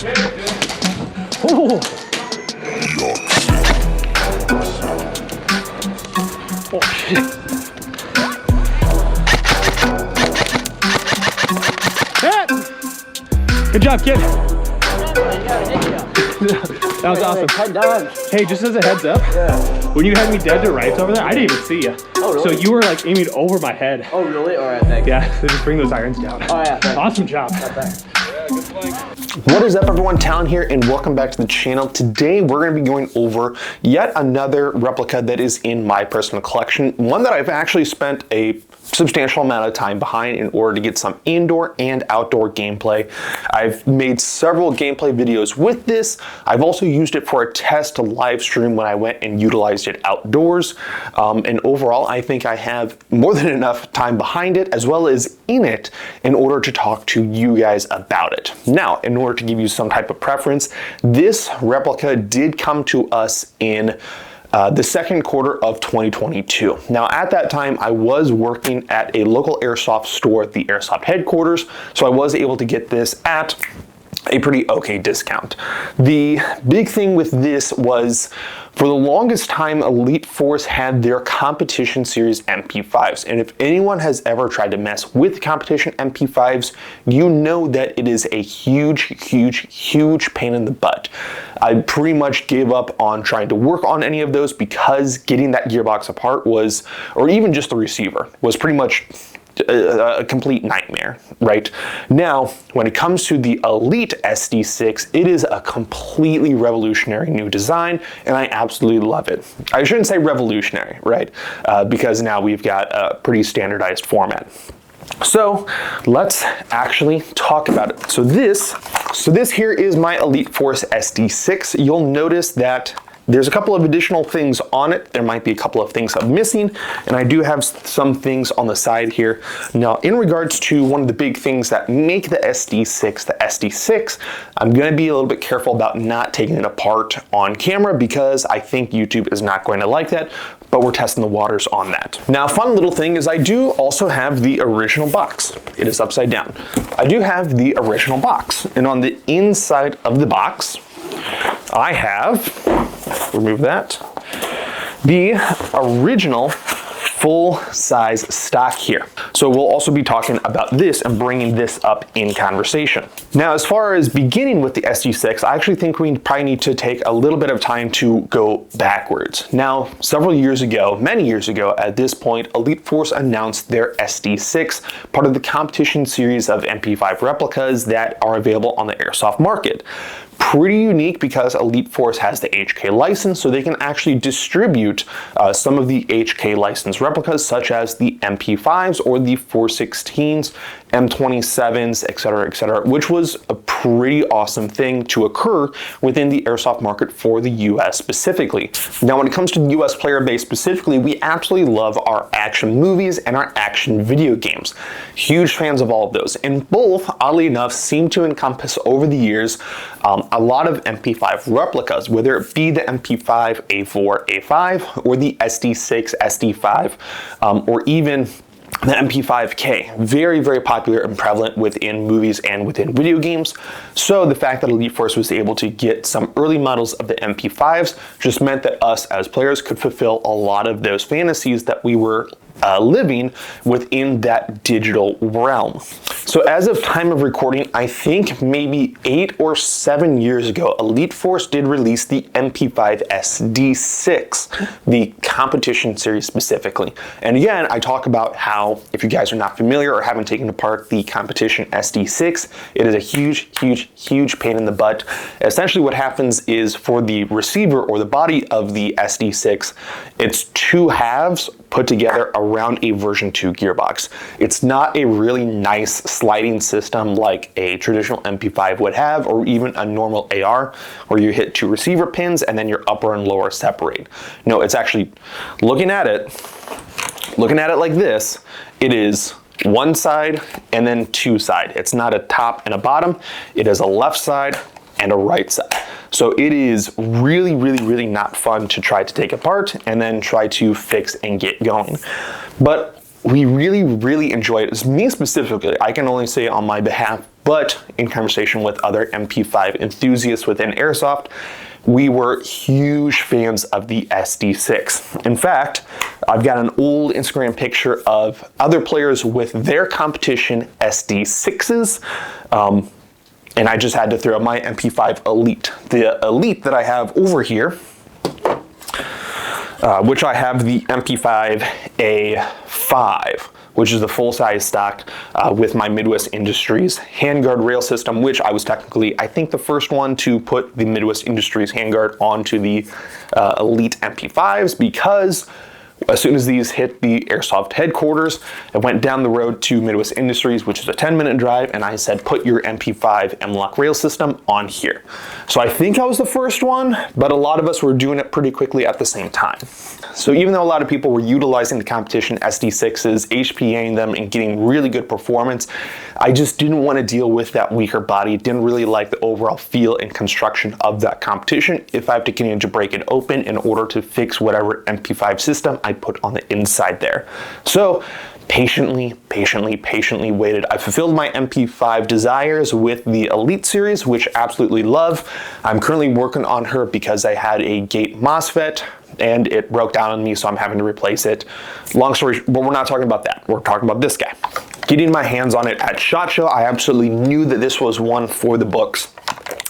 Oh. Oh shit. Yeah. Good job, kid. That was awesome. Hey, just as a heads up, when you had me dead to rights over there, I didn't even see you. Oh, really? So you were like aiming over my head. Oh, really? All right, thanks. Yeah, so just bring those irons down. Oh, yeah, thanks. Awesome job. What is up, everyone? Talon here, and welcome back to the channel. Today we're going to be going over yet another replica that is in my personal collection, one that I've actually spent a substantial amount of time behind in order to get some indoor and outdoor gameplay. I've made several gameplay videos with this. I've also used it for a test live stream when I went and utilized it outdoors. And overall, I think I have more than enough time behind it as well as in it in order to talk to you guys about it. Now, in order to give you some type of preference, this replica did come to us in the second quarter of 2022. Now, at that time, I was working at a local airsoft store at the airsoft headquarters, so I was able to get this at a pretty okay discount. The big thing with this was, for the longest time, Elite Force had their competition series MP5s. And if anyone has ever tried to mess with competition MP5s, you know that it is a huge pain in the butt. I pretty much gave up on trying to work on any of those because getting that gearbox apart was, or even just the receiver, was pretty much a complete nightmare. Right now, when it comes to the Elite SD6, it is a completely revolutionary new design, and I absolutely love it. I shouldn't say revolutionary, right? Because now we've got a pretty standardized format. So let's actually talk about it. So this here is my Elite Force SD6. You'll notice that there's a couple of additional things on it. There might be a couple of things I'm missing, and I do have some things on the side here. Now, in regards to one of the big things that make the SD6 the SD6, I'm going to be a little bit careful about not taking it apart on camera because I think YouTube is not going to like that, but we're testing the waters on that. Now, fun little thing is I do also have the original box. It is upside down. I do have the original box, and on the inside of the box, I have, remove that, the original full-size stock here. So we'll also be talking about this and bringing this up in conversation. Now, as far as beginning with the SD6, I actually think we probably need to take a little bit of time to go backwards. Now, several years ago, many years ago at this point, Elite Force announced their SD6, part of the competition series of MP5 replicas that are available on the airsoft market. Pretty unique because Elite Force has the HK license, so they can actually distribute some of the HK license replicas, such as the MP5s or the 416s, M27s, etc., which was a pretty awesome thing to occur within the airsoft market for the US specifically. Now, when it comes to the US player base specifically, we absolutely love our action movies and our action video games. Huge fans of all of those, and both, oddly enough, seem to encompass over the years a lot of MP5 replicas, whether it be the MP5 A4, A5, or the SD6, SD5, or even the MP5K. Very popular and prevalent within movies and within video games. So the fact that Elite Force was able to get some early models of the MP5s just meant that us as players could fulfill a lot of those fantasies that we were living within that digital realm. So as of time of recording, I think maybe 8 or 7 years ago, Elite Force did release the MP5 SD6, the competition series specifically. And again, I talk about how, if you guys are not familiar or haven't taken apart the competition SD6, it is a huge pain in the butt. Essentially what happens is, for the receiver or the body of the SD6, it's two halves put together around a version 2 gearbox. It's not a really nice sliding system like a traditional MP5 would have, or even a normal AR where you hit 2 receiver pins and then your upper and lower separate. No, it's actually, looking at it like this, it is one side and then 2 side. It's not a top and a bottom. It is a left side and a right side. So it is really not fun to try to take apart and then try to fix and get going. But we really enjoy it. Me specifically, I can only say on my behalf, but in conversation with other MP5 enthusiasts within airsoft, we were huge fans of the SD6. In fact, I've got an old Instagram picture of other players with their competition SD6s, and I just had to throw my MP5 Elite. The Elite that I have over here, which I have the MP5 A5, which is the full-size stock with my Midwest Industries handguard rail system, which I was technically, I think, the first one to put the Midwest Industries handguard onto the Elite MP5s, because as soon as these hit the airsoft headquarters, I went down the road to Midwest Industries, which is a 10-minute drive, and I said, put your MP5 M-Lock rail system on here. So I think I was the first one, but a lot of us were doing it pretty quickly at the same time. So even though a lot of people were utilizing the competition SD6s, HPAing them, and getting really good performance, I just didn't want to deal with that weaker body, didn't really like the overall feel and construction of that competition if I have to continue to break it open in order to fix whatever MP5 system I put on the inside there. So patiently waited. I fulfilled my MP5 desires with the Elite series, which I absolutely love. I'm currently working on her because I had a gate MOSFET and it broke down on me, so I'm having to replace it. Long story, but we're not talking about that. We're talking about this guy. Getting my hands on it at SHOT Show, I absolutely knew that this was one for the books.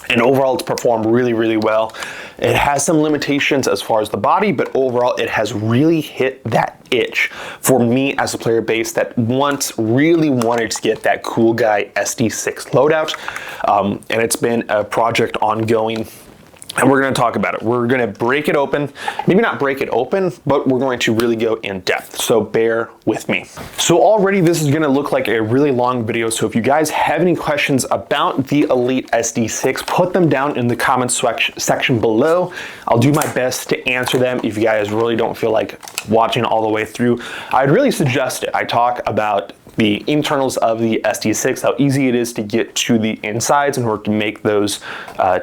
And overall, it's performed really well. It has some limitations as far as the body, but overall, it has really hit that itch for me as a player base that once really wanted to get that cool guy SD6 loadout. And it's been a project ongoing. And we're going to talk about it. We're going to break it open. Maybe not break it open, but we're going to really go in depth. So bear with me. So already this is going to look like a really long video. So if you guys have any questions about the Elite SD6, put them down in the comments section below. I'll do my best to answer them. If you guys really don't feel like watching all the way through, I'd really suggest it. I talk about the internals of the SD6, how easy it is to get to the insides in order to make those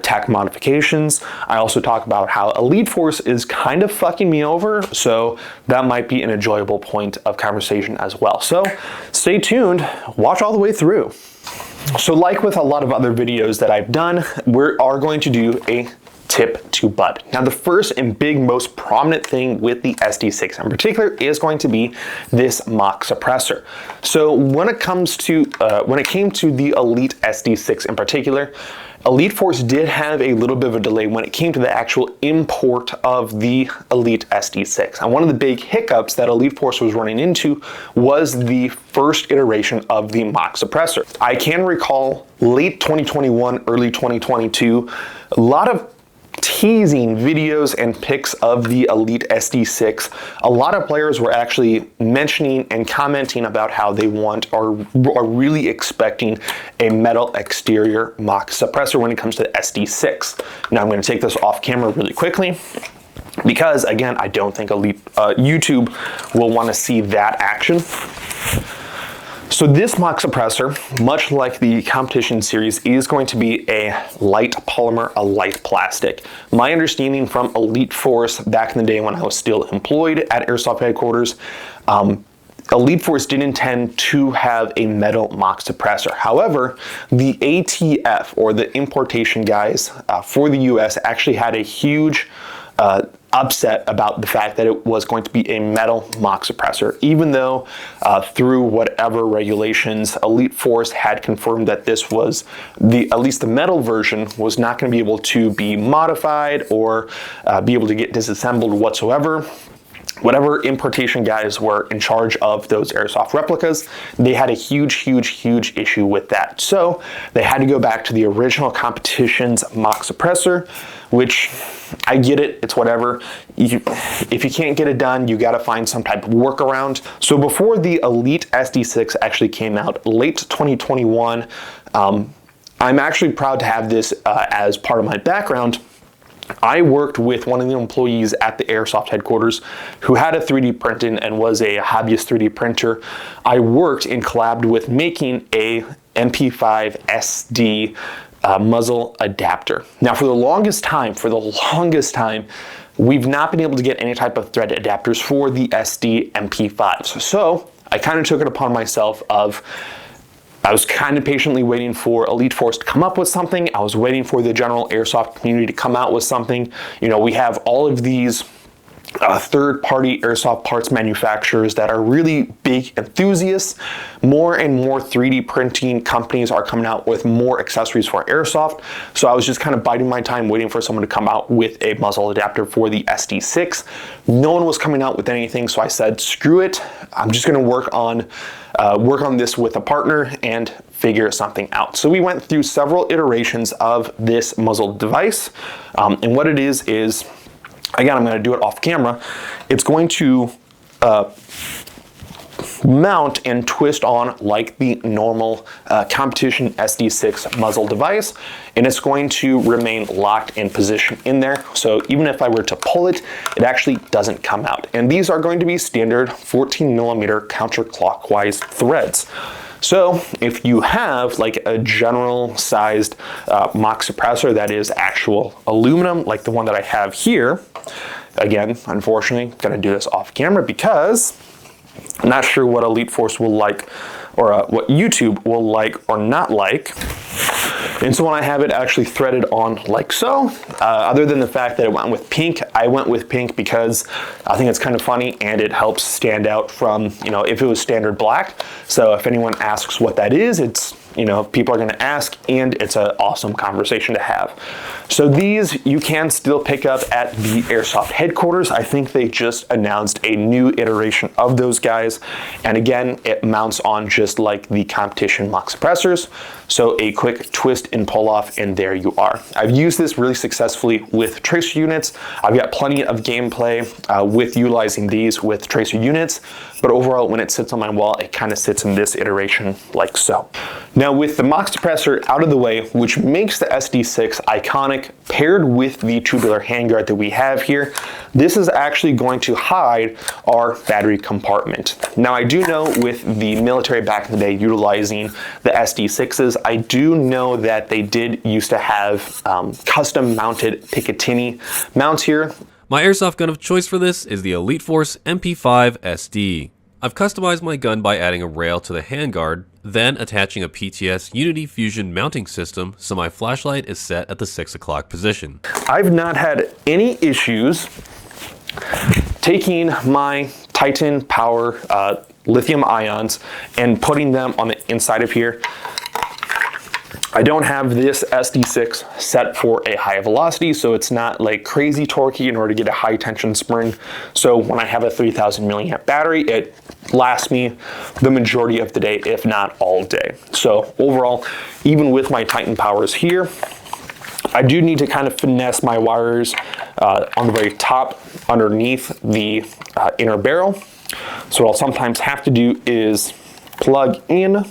tech modifications. I also talk about how Elite Force is kind of fucking me over, so that might be an enjoyable point of conversation as well. So stay tuned, watch all the way through. So like with a lot of other videos that I've done, we are going to do a tip to butt. Now the first and big most prominent thing with the SD6 in particular is going to be this mock suppressor. So when it came to the Elite SD6 in particular, Elite Force did have a little bit of a delay when it came to the actual import of the Elite SD6. And one of the big hiccups that Elite Force was running into was the first iteration of the mock suppressor. I can recall late 2021, early 2022, a lot of teasing videos and pics of the Elite SD6. A lot of players were actually mentioning and commenting about how they are really expecting a metal exterior mock suppressor when it comes to the SD6. Now I'm going to take this off camera really quickly, because again, I don't think YouTube will want to see that action. So this mock suppressor, much like the competition series, is going to be a light polymer, a light plastic. My understanding from Elite Force back in the day when I was still employed at Airsoft headquarters, Elite Force did intend to have a metal mock suppressor. However, the ATF, or the importation guys for the US, actually had a huge upset about the fact that it was going to be a metal mock suppressor, even though through whatever regulations, Elite Force had confirmed that this was at least the metal version was not going to be able to be modified or be able to get disassembled whatsoever. Whatever importation guys were in charge of those airsoft replicas, they had a huge issue with that. So they had to go back to the original competition's mock suppressor, which I get it, it's whatever. If you can't get it done, you gotta find some type of workaround. So before the Elite SD6 actually came out, late 2021, I'm actually proud to have this as part of my background. I worked with one of the employees at the Airsoft headquarters who had a 3D printing and was a hobbyist 3D printer. I worked and collabed with making a MP5 SD muzzle adapter. Now for the longest time, we've not been able to get any type of thread adapters for the SD MP5s. So I kind of took it upon myself of, I was kind of patiently waiting for Elite Force to come up with something. I was waiting for the general airsoft community to come out with something. You know, we have all of these third-party airsoft parts manufacturers that are really big enthusiasts. More and more 3D printing companies are coming out with more accessories for airsoft. So I was just kind of biding my time waiting for someone to come out with a muzzle adapter for the SD6. No one was coming out with anything, so I said, screw it. I'm just going to work on this with a partner and figure something out. So we went through several iterations of this muzzle device, and what it is, again, I'm going to do it off camera. It's going to mount and twist on like the normal competition SD6 muzzle device, and it's going to remain locked in position in there. So even if I were to pull it, it actually doesn't come out. And these are going to be standard 14mm counterclockwise threads. So if you have like a general sized mock suppressor that is actual aluminum, like the one that I have here, again, unfortunately, I'm gonna do this off camera because I'm not sure what Elite Force will like, or what YouTube will like or not like. And so when I have it actually threaded on like so, other than the fact that it went with pink, I went with pink because I think it's kind of funny and it helps stand out from, you know, if it was standard black. So if anyone asks what that is, it's, you know, people are going to ask, and it's an awesome conversation to have. So these you can still pick up at the Airsoft headquarters. I think they just announced a new iteration of those guys. And again, it mounts on just like the competition mock suppressors. So a quick twist and pull off, and there you are. I've used this really successfully with tracer units. I've got plenty of gameplay with utilizing these with tracer units, but overall when it sits on my wall, it kind of sits in this iteration like so. Now with the mock suppressor out of the way, which makes the SD6 iconic, paired with the tubular handguard that we have here, this is actually going to hide our battery compartment. Now I do know with the military back in the day utilizing the SD6s, I do know that they did used to have custom mounted Picatinny mounts here. My airsoft gun of choice for this is the Elite Force MP5 SD. I've customized my gun by adding a rail to the handguard, then attaching a PTS Unity Fusion mounting system so my flashlight is set at the 6 o'clock position. I've not had any issues taking my Titan Power lithium ions and putting them on the inside of here. I don't have this SD6 set for a high velocity, so it's not like crazy torquey in order to get a high tension spring. So when I have a 3000 milliamp battery, it lasts me the majority of the day, if not all day. So overall, even with my Titan Powers here, I do need to kind of finesse my wires on the very top underneath the inner barrel. So what I'll sometimes have to do is plug in,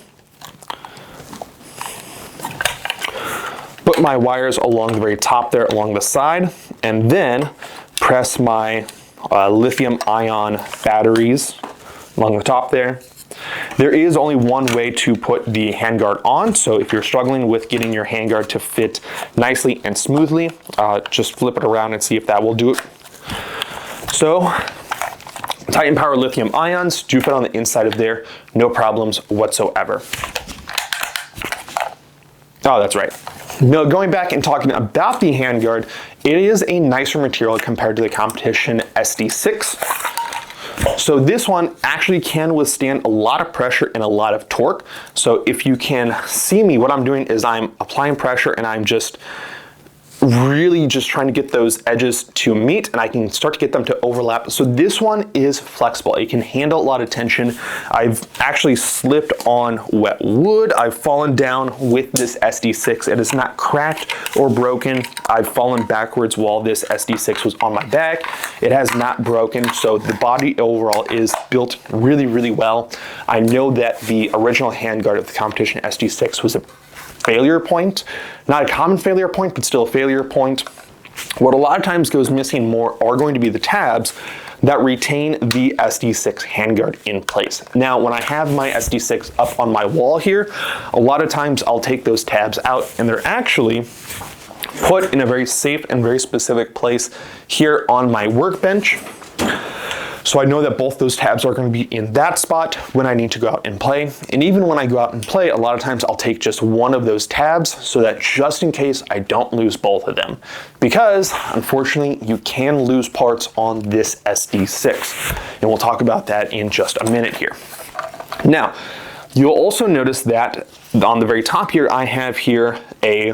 put my wires along the very top there along the side, and then press my lithium ion batteries along the top there. There is only one way to put the handguard on, so if you're struggling with getting your handguard to fit nicely and smoothly, just flip it around and see if that will do it. So Titan Power lithium ions do fit on the inside of there, no problems whatsoever. Oh, that's right. Now, going back and talking about the handguard, it is a nicer material compared to the competition SD6. So this one actually can withstand a lot of pressure and a lot of torque. So if you can see me, what I'm doing is I'm applying pressure and I'm just really just trying to get those edges to meet, and I can start to get them to overlap. So this one is flexible. It can handle a lot of tension. I've actually slipped on wet wood. I've fallen down with this SD6. It is not cracked or broken. I've fallen backwards while this SD6 was on my back. It has not broken. So the body overall is built really, really well. I know that the original handguard of the competition SD6 was a failure point, not a common failure point, but still a failure point. What a lot of times goes missing more are going to be the tabs that retain the SD6 handguard in place. Now, when I have my SD6 up on my wall here, a lot of times I'll take those tabs out and they're actually put in a very safe and very specific place here on my workbench. So I know that both those tabs are going to be in that spot when I need to go out and play. And even when I go out and play, a lot of times I'll take just one of those tabs so that just in case I don't lose both of them. Because unfortunately, you can lose parts on this SD6. And we'll talk about that in just a minute here. Now, you'll also notice that on the very top here, I have here a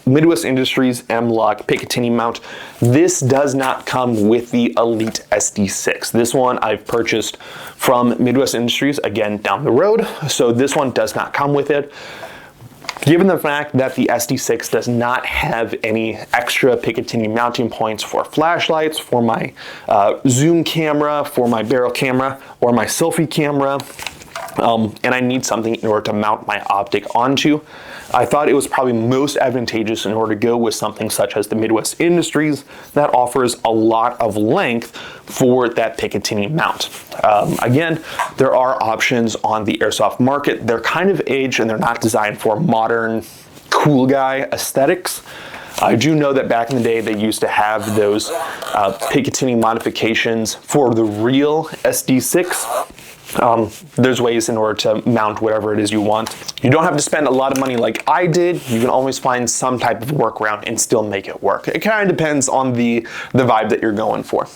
Midwest Industries M-Lock Picatinny mount. This does not come with the Elite SD6. This one I've purchased from Midwest Industries, again, down the road. So this one does not come with it. Given the fact that the SD6 does not have any extra Picatinny mounting points for flashlights, for my zoom camera, for my barrel camera, or my selfie camera, and I need something in order to mount my optic onto, I thought it was probably most advantageous in order to go with something such as the Midwest Industries that offers a lot of length for that Picatinny mount. Again, there are options on the airsoft market. They're kind of aged and they're not designed for modern cool guy aesthetics. I do know that back in the day they used to have those Picatinny modifications for the real SD6. There's ways in order to mount whatever it is you want. You don't have to spend a lot of money like I did. You can always find some type of workaround and still make it work. It kind of depends on the vibe that you're going for.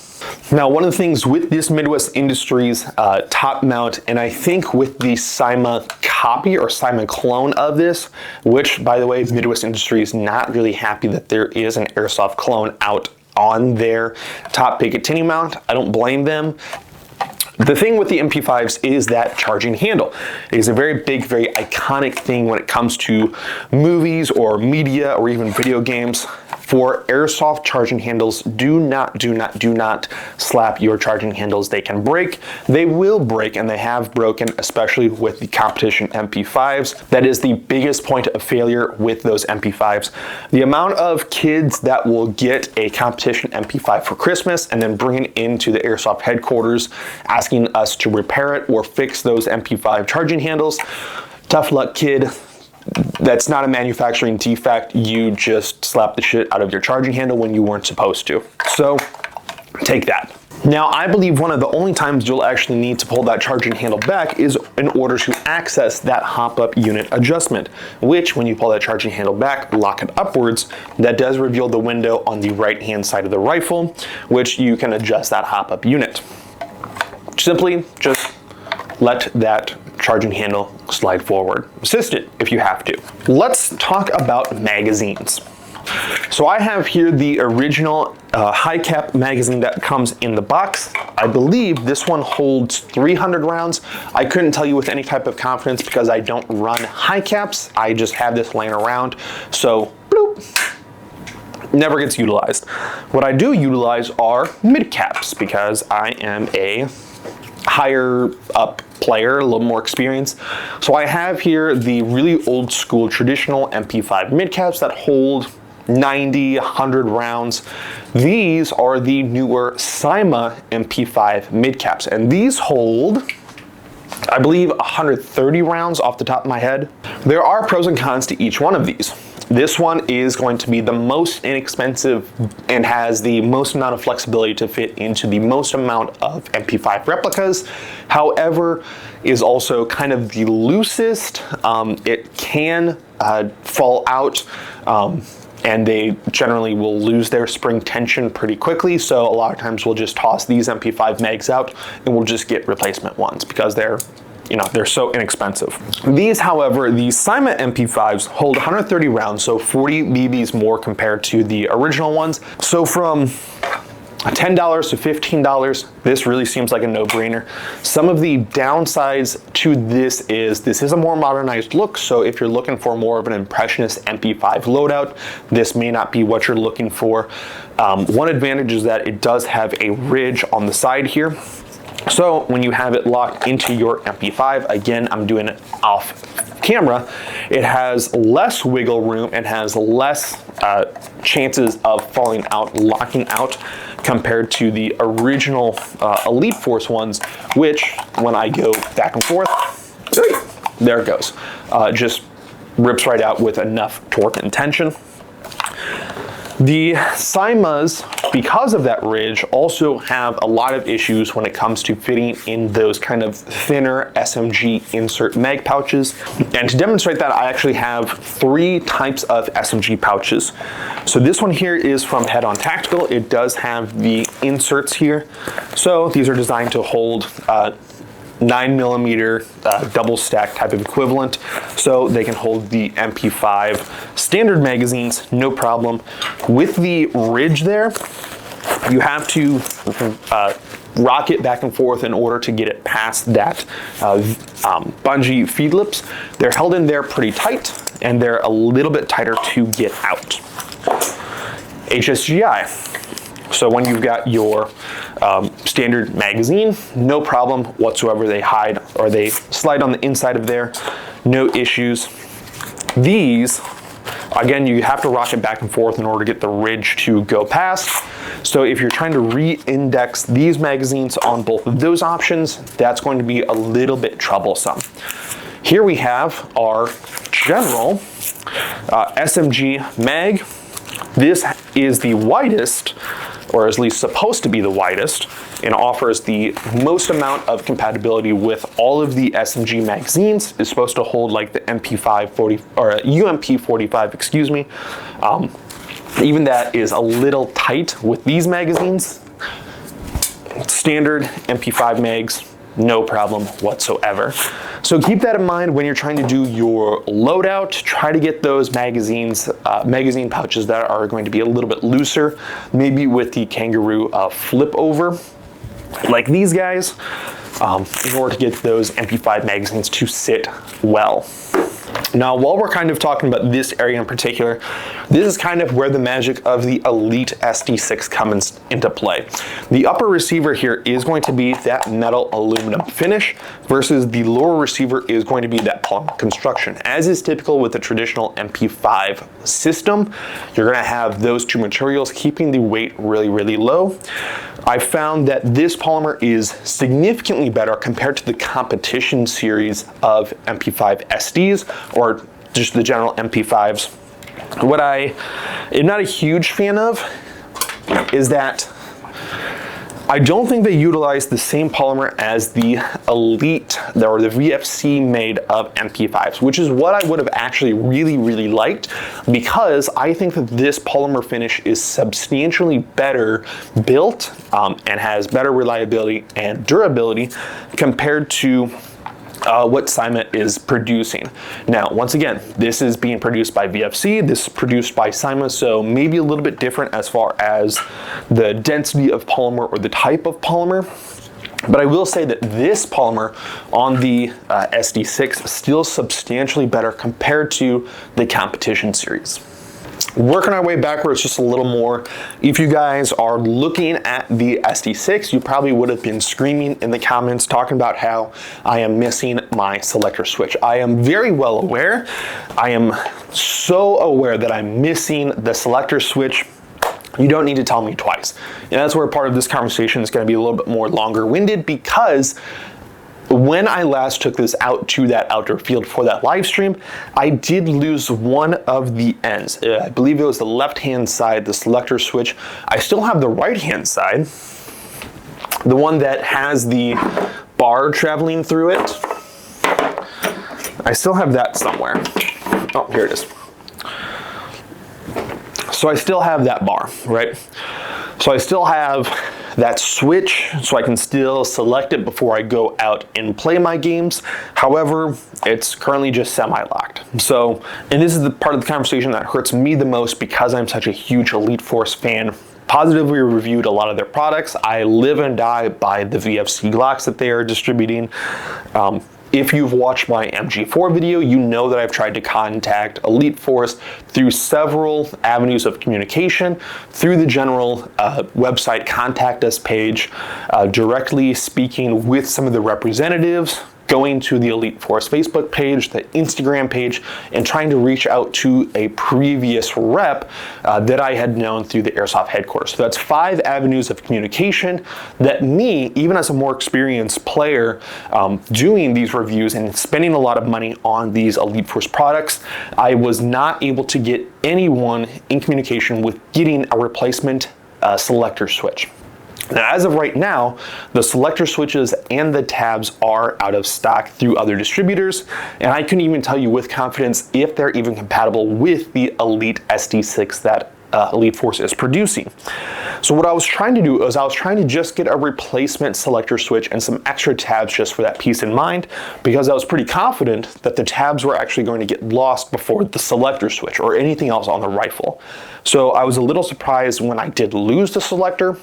Now, one of the things with this Midwest Industries top mount, and I think with the Cyma copy or Cyma clone of this, which by the way, Midwest Industries not really happy that there is an airsoft clone out on their top Picatinny mount. I don't blame them. The thing with the MP5s is that charging handle. It is a very big, very iconic thing when it comes to movies or media or even video games. For airsoft charging handles, do not slap your charging handles. They can break, they will break, and they have broken, especially with the competition MP5s. That is the biggest point of failure with those MP5s. The amount of kids that will get a competition MP5 for Christmas and then bring it into the airsoft headquarters asking us to repair it or fix those MP5 charging handles. Tough luck, kid. That's not a manufacturing defect. You just slapped the shit out of your charging handle when you weren't supposed to. So take that. Now, I believe one of the only times you'll actually need to pull that charging handle back is in order to access that hop-up unit adjustment, which when you pull that charging handle back, lock it upwards, that does reveal the window on the right-hand side of the rifle, which you can adjust that hop-up unit. Simply just let that charging handle slide forward. Assist it if you have to. Let's talk about magazines. So I have here the original high cap magazine that comes in the box. I believe this one holds 300 rounds. I couldn't tell you with any type of confidence because I don't run high caps. I just have this laying around. So bloop, never gets utilized. What I do utilize are mid caps because I am a higher up player, a little more experience. So I have here the really old school traditional MP5 mid caps that hold 90, 100 rounds. These are the newer Cyma MP5 mid caps, and these hold, I believe, 130 rounds off the top of my head. There are pros and cons to each one of these. This one is going to be the most inexpensive and has the most amount of flexibility to fit into the most amount of MP5 replicas. However, is also kind of the loosest. It can fall out and they generally will lose their spring tension pretty quickly. So a lot of times we'll just toss these MP5 mags out and we'll just get replacement ones because they're so inexpensive. These, however, the Cyma MP5s hold 130 rounds, so 40 BBs more compared to the original ones. So from $10 to $15, this really seems like a no-brainer. Some of the downsides to this is a more modernized look, so if you're looking for more of an impressionist MP5 loadout, this may not be what you're looking for. One advantage is that it does have a ridge on the side here. So when you have it locked into your MP5, again, I'm doing it off camera, it has less wiggle room and has less chances of falling out, locking out, compared to the original Elite Force ones, which when I go back and forth, there it goes. Just rips right out with enough torque and tension. The Cymas because of that ridge, also have a lot of issues when it comes to fitting in those kind of thinner SMG insert mag pouches. And to demonstrate that, I actually have 3 types of SMG pouches. So this one here is from Head On Tactical. It does have the inserts here. So these are designed to hold 9mm double stack type of equivalent, so they can hold the MP5 standard magazines, no problem. With the ridge there, you have to rock it back and forth in order to get it past that bungee feed lips. They're held in there pretty tight, and they're a little bit tighter to get out. HSGI. So when you've got your standard magazine, no problem whatsoever. They hide or they slide on the inside of there, no issues. These, again, you have to rock it back and forth in order to get the ridge to go past. So if you're trying to re-index these magazines on both of those options, that's going to be a little bit troublesome. Here we have our general SMG mag. This is the widest, or at least supposed to be the widest, and offers the most amount of compatibility with all of the SMG magazines. It's supposed to hold like the MP5 40 or UMP 45, excuse me. Even that is a little tight with these magazines. Standard MP5 mags, no problem whatsoever. So keep that in mind when you're trying to do your loadout. Try to get those magazines, magazine pouches that are going to be a little bit looser, maybe with the Kangaroo flip over, like these guys, in order to get those MP5 magazines to sit well. Now, while we're kind of talking about this area in particular, this is kind of where the magic of the Elite SD6 comes into play. The upper receiver here is going to be that metal aluminum finish versus the lower receiver is going to be that polymer construction. As is typical with the traditional MP5 system, you're going to have those two materials keeping the weight really, really low. I found that this polymer is significantly better compared to the competition series of MP5 SDs or just the general MP5s. What I am not a huge fan of is that I don't think they utilize the same polymer as the Elite or the VFC made of MP5s, which is what I would have actually really, really liked, because I think that this polymer finish is substantially better built and has better reliability and durability compared to what Cyma is producing. Now, once again, this is being produced by VFC, this is produced by Cyma, so maybe a little bit different as far as the density of polymer or the type of polymer. But I will say that this polymer on the SD6 is still substantially better compared to the competition series. Working our way backwards just a little more, if you guys are looking at the SD6, you probably would have been screaming in the comments talking about how I am missing my selector switch. I am very well aware. I am so aware that I'm missing the selector switch. You don't need to tell me twice. And that's where part of this conversation is going to be a little bit more longer-winded, because when I last took this out to that outdoor field for that live stream, I did lose one of the ends. I believe it was the left-hand side, the selector switch. I still have the right-hand side, the one that has the bar traveling through it. I still have that somewhere. Oh, here it is. So I still have that bar, right? So I still have that switch, so I can still select it before I go out and play my games. However, it's currently just semi-locked. So, and this is the part of the conversation that hurts me the most, because I'm such a huge Elite Force fan. Positively reviewed a lot of their products. I live and die by the VFC Glocks that they are distributing. If you've watched my MG4 video, you know that I've tried to contact Elite Force through several avenues of communication, through the general website contact us page, directly speaking with some of the representatives, going to the Elite Force Facebook page, the Instagram page, and trying to reach out to a previous rep that I had known through the Airsoft headquarters. So that's 5 avenues of communication that me, even as a more experienced player, doing these reviews and spending a lot of money on these Elite Force products, I was not able to get anyone in communication with getting a replacement selector switch. Now, as of right now, the selector switches and the tabs are out of stock through other distributors, and I couldn't even tell you with confidence if they're even compatible with the Elite SD6 that Elite Force is producing. So what I was trying to do is I was trying to just get a replacement selector switch and some extra tabs just for that peace in mind, because I was pretty confident that the tabs were actually going to get lost before the selector switch or anything else on the rifle. So I was a little surprised when I did lose the selector.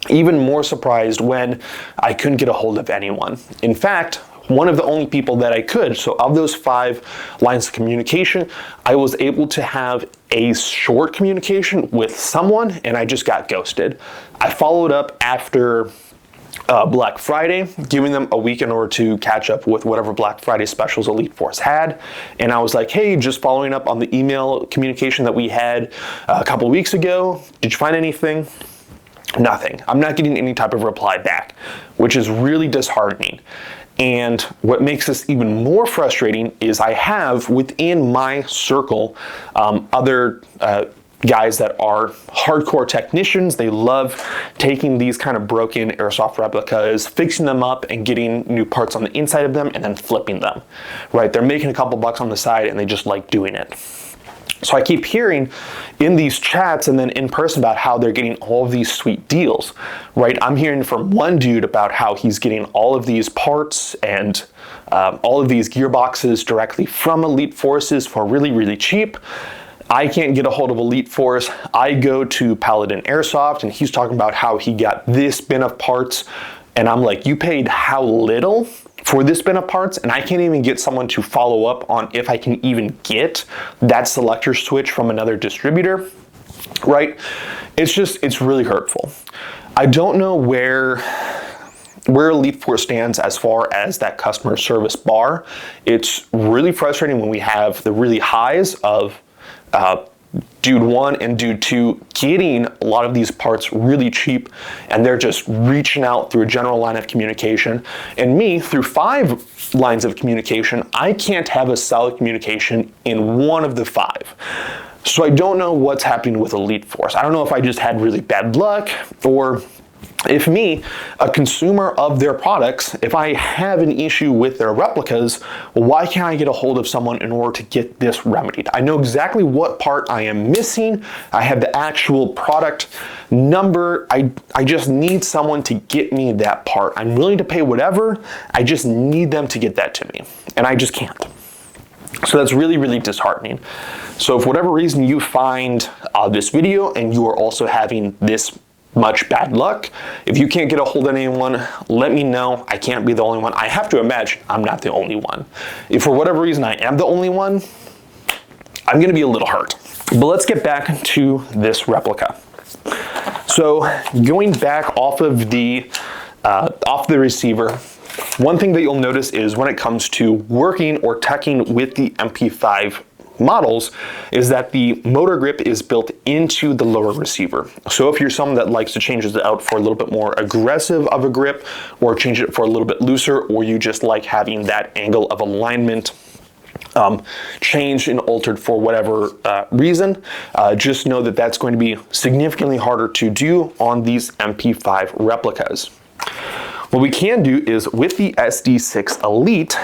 Even more surprised when I couldn't get a hold of anyone. In fact, one of the only people that I could, so of those 5 lines of communication, I was able to have a short communication with someone and I just got ghosted. I followed up after Black Friday, giving them a week in order to catch up with whatever Black Friday specials Elite Force had. And I was like, hey, just following up on the email communication that we had a couple of weeks ago. Did you find anything? Nothing. I'm not getting any type of reply back, which is really disheartening. And what makes this even more frustrating is I have within my circle other guys that are hardcore technicians. They love taking these kind of broken airsoft replicas, fixing them up and getting new parts on the inside of them and then flipping them, right? They're making a couple bucks on the side and they just like doing it. So I keep hearing in these chats and then in person about how they're getting all of these sweet deals, right? I'm hearing from one dude about how he's getting all of these parts and all of these gearboxes directly from Elite Forces for really, really cheap. I can't get a hold of Elite Force. I go to Paladin Airsoft and he's talking about how he got this bin of parts. And I'm like, you paid how little for this bin of parts? And I can't even get someone to follow up on if I can even get that selector switch from another distributor, right? It's really hurtful. I don't know where Elite Force stands as far as that customer service bar. It's really frustrating when we have the really highs of Dude 1 and Dude 2 getting a lot of these parts really cheap, and they're just reaching out through a general line of communication. And me, through 5 lines of communication, I can't have a solid communication in one of the 5. So I don't know what's happening with Elite Force. I don't know if I just had really bad luck, or if me, a consumer of their products, if I have an issue with their replicas, why can't I get a hold of someone in order to get this remedied? I know exactly what part I am missing. I have the actual product number. I just need someone to get me that part. I'm willing to pay whatever. I just need them to get that to me, and I just can't. So that's really, really disheartening. So if for whatever reason you find this video and you are also having this much bad luck, if you can't get a hold of anyone, let me know. I can't be the only one. I have to imagine I'm not the only one. If for whatever reason I am the only one, I'm gonna be a little hurt. But let's get back to this replica. So going back off the receiver, one thing that you'll notice is when it comes to working or teching with the MP5 models is that the motor grip is built into the lower receiver. So if you're someone that likes to change it out for a little bit more aggressive of a grip, or change it for a little bit looser, or you just like having that angle of alignment changed and altered for whatever reason, just know that that's going to be significantly harder to do on these MP5 replicas. What we can do is with the SD6 Elite,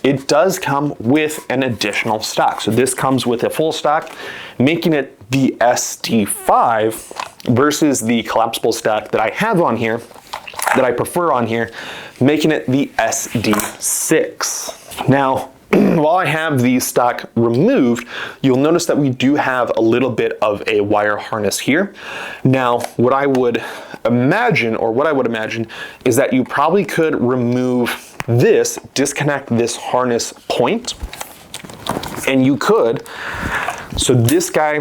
it does come with an additional stock. So this comes with a full stock, making it the SD5 versus the collapsible stock that I have on here, that I prefer on here, making it the SD6. Now, while I have the stock removed, you'll notice that we do have a little bit of a wire harness here. Now, what I would imagine is that you probably could remove this, disconnect this harness point, and you could, so this guy,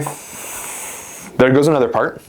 there goes another part.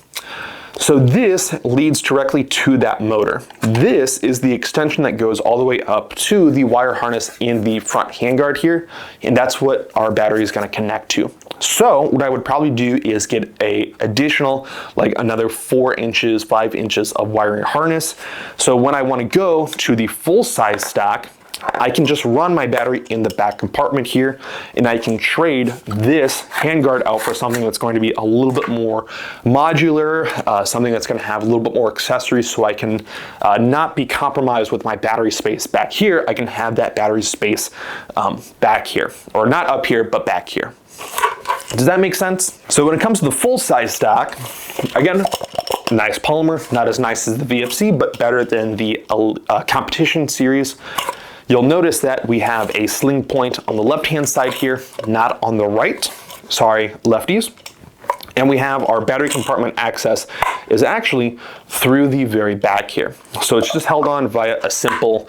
So this leads directly to that motor. This is the extension that goes all the way up to the wire harness in the front handguard here, and that's what our battery is going to connect to. So what I would probably do is get a additional, like another 4 inches, 5 inches of wiring harness. So when I want to go to the full size stock, I can just run my battery in the back compartment here, and I can trade this handguard out for something that's going to be a little bit more modular, something that's going to have a little bit more accessories, so I can not be compromised with my battery space back here. I can have that battery space back here, or not up here, but back here. Does that make sense? So when it comes to the full-size stock, again, nice polymer, not as nice as the VFC, but better than the competition series. You'll notice that we have a sling point on the left-hand side here, not on the right. Sorry, lefties. And we have our battery compartment access is actually through the very back here. So it's just held on via a simple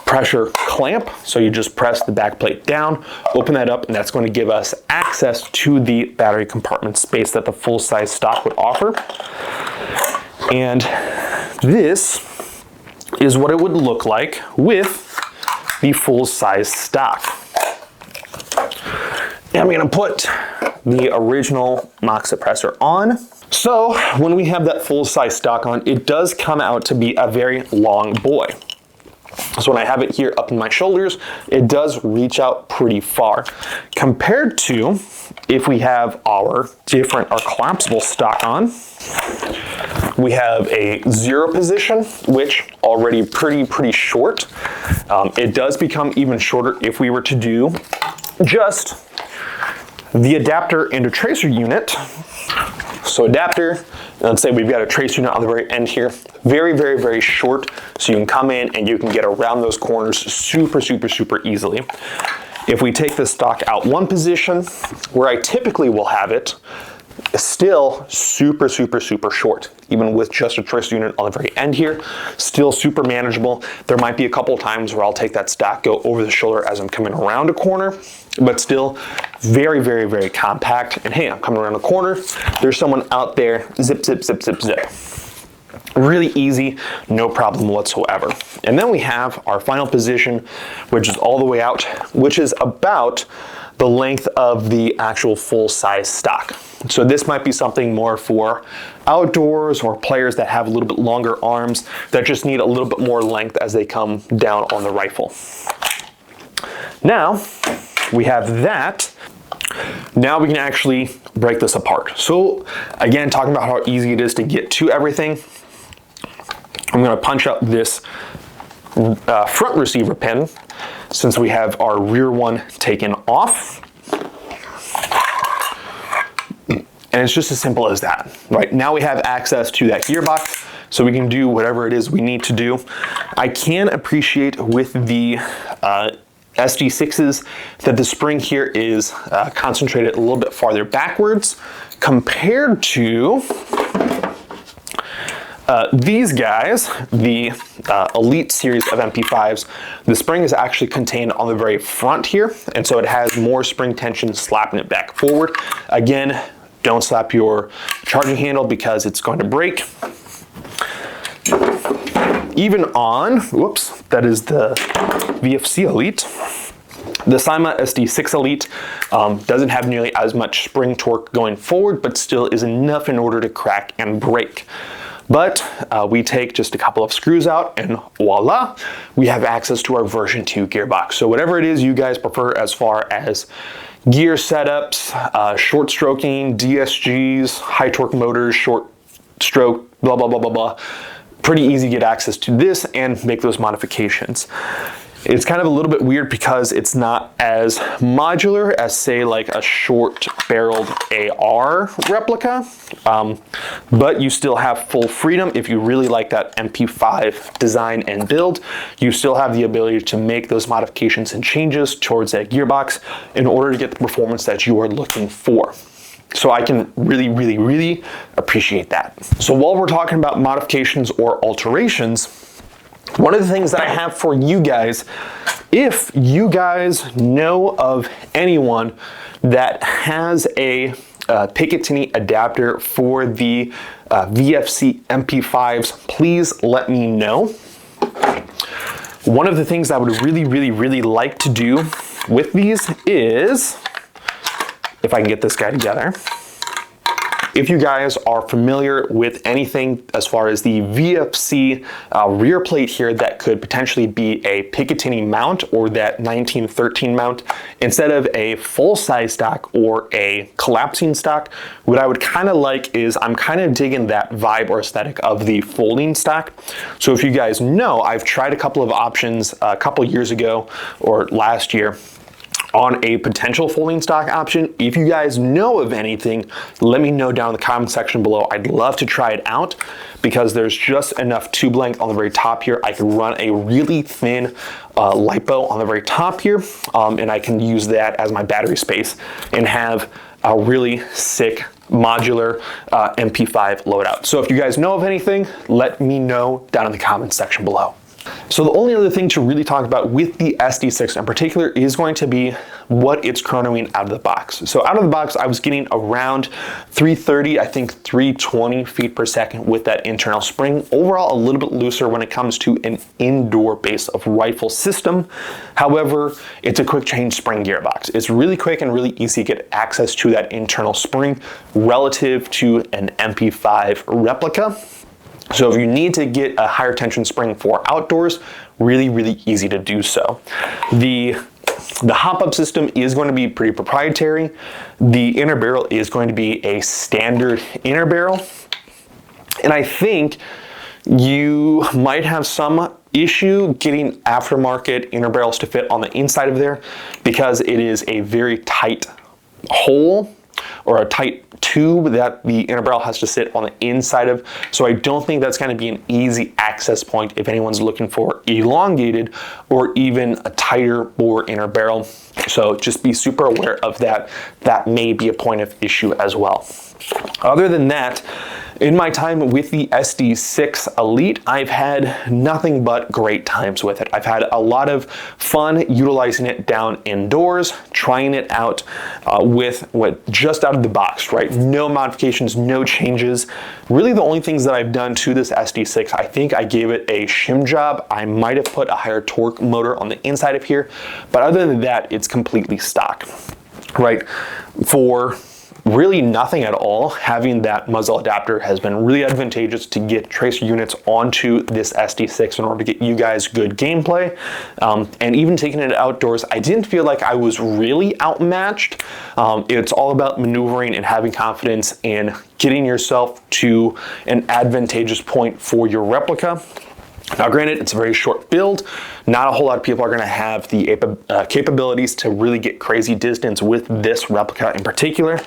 pressure clamp. So you just press the back plate down, open that up, and that's going to give us access to the battery compartment space that the full-size stock would offer. And this is what it would look like with the full-size stock. And I'm gonna put the original mock suppressor on. So when we have that full-size stock on, it does come out to be a very long boy. So when I have it here up in my shoulders, it does reach out pretty far. Compared to if we have our collapsible stock on, we have a 0 position, which already pretty short. It does become even shorter if we were to do just the adapter and a tracer unit. So adapter, let's say we've got a tracer unit on the very end here, very short, so you can come in and you can get around those corners super easily. If we take the stock out one position, where I typically will have it, still super short, even with just a tracer unit on the very end here, still super manageable. There might be a couple of times where I'll take that stock, go over the shoulder as I'm coming around a corner, but still very compact. And hey, I'm coming around a corner, there's someone out there, zip. Really easy, no problem whatsoever. And then we have our final position, which is all the way out, which is about the length of the actual full-size stock. So this might be something more for outdoors or players that have a little bit longer arms that just need a little bit more length as they come down on the rifle. Now we have that. Now we can actually break this apart. So again, talking about how easy it is to get to everything, I'm going to punch out this front receiver pin since we have our rear one taken off. And it's just as simple as that, right? Now we have access to that gearbox, so we can do whatever it is we need to do. I can appreciate with the SD6s that the spring here is concentrated a little bit farther backwards compared to these guys, the Elite series of MP5s. The spring is actually contained on the very front here, and so it has more spring tension slapping it back forward. Again, don't slap your charging handle because it's going to break. Even on, whoops, that is the VFC Elite. The SIMA SD6 Elite doesn't have nearly as much spring torque going forward, but still is enough in order to crack and break. But we take just a couple of screws out and voila, we have access to our version 2 gearbox. So whatever it is you guys prefer as far as gear setups, short stroking, DSGs, high torque motors, short stroke, blah. Pretty easy to get access to this and make those modifications. It's kind of a little bit weird because it's not as modular as, say, like a short-barreled AR replica, but you still have full freedom. If you really like that MP5 design and build, you still have the ability to make those modifications and changes towards that gearbox in order to get the performance that you are looking for. So I can really appreciate that. So while we're talking about modifications or alterations, one of the things that I have for you guys, if you guys know of anyone that has a Picatinny adapter for the VFC MP5s, please let me know. One of the things I would really like to do with these is, if I can get this guy together, if you guys are familiar with anything as far as the VFC rear plate here that could potentially be a Picatinny mount or that 1913 mount, instead of a full-size stock or a collapsing stock, what I would kind of like is I'm kind of digging that vibe or aesthetic of the folding stock. So if you guys know, I've tried a couple of options a couple years ago or last year on a potential folding stock option. If you guys know of anything, let me know down in the comment section below. I'd love to try it out because there's just enough tube length on the very top here. I can run a really thin lipo on the very top here, and I can use that as my battery space and have a really sick modular MP5 loadout. So if you guys know of anything, let me know down in the comments section below. So the only other thing to really talk about with the SD6 in particular is going to be what it's chronoing out of the box. So out of the box, I was getting around 330, I think 320 feet per second with that internal spring. Overall, a little bit looser when it comes to an indoor base of rifle system. However, it's a quick change spring gearbox. It's really quick and really easy to get access to that internal spring relative to an MP5 replica. So if you need to get a higher tension spring for outdoors, really, really easy to do so. The hop-up system is going to be pretty proprietary. The inner barrel is going to be a standard inner barrel. And I think you might have some issue getting aftermarket inner barrels to fit on the inside of there because it is a very tight hole or a tight tube that the inner barrel has to sit on the inside of. So I don't think that's going to be an easy access point if anyone's looking for elongated or even a tighter bore inner barrel. So just be super aware of that. That may be a point of issue as well. Other than that, in my time with the SD6 Elite, I've had nothing but great times with it. I've had a lot of fun utilizing it down indoors, trying it out with what just out of the box, right? No modifications, no changes. Really the only things that I've done to this SD6, I think I gave it a shim job. I might have put a higher torque motor on the inside of here, but other than that, it's completely stock, right? For really nothing at all, having that muzzle adapter has been really advantageous to get tracer units onto this SD6 in order to get you guys good gameplay. And even taking it outdoors, I didn't feel like I was really outmatched. It's all about maneuvering and having confidence in getting yourself to an advantageous point for your replica. Now granted, it's a very short build. Not a whole lot of people are going to have the capabilities to really get crazy distance with this replica in particular,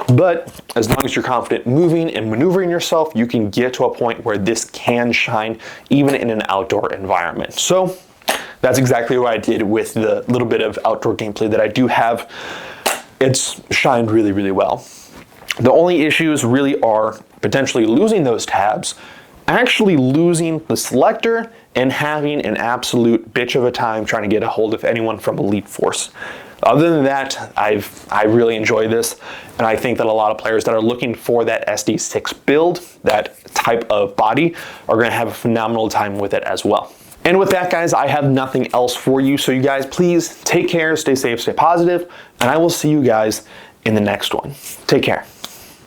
but as long as you're confident moving and maneuvering yourself, you can get to a point where this can shine even in an outdoor environment. So that's exactly what I did with the little bit of outdoor gameplay that I do have. It's shined really, really well. The only issues really are potentially losing those tabs, actually losing the selector, and having an absolute bitch of a time trying to get a hold of anyone from Elite Force. Other than that, I really enjoy this, and I think that a lot of players that are looking for that SD6 build, that type of body, are going to have a phenomenal time with it as well. And with that, guys, I have nothing else for you. So you guys, please take care, stay safe, stay positive, and I will see you guys in the next one. Take care.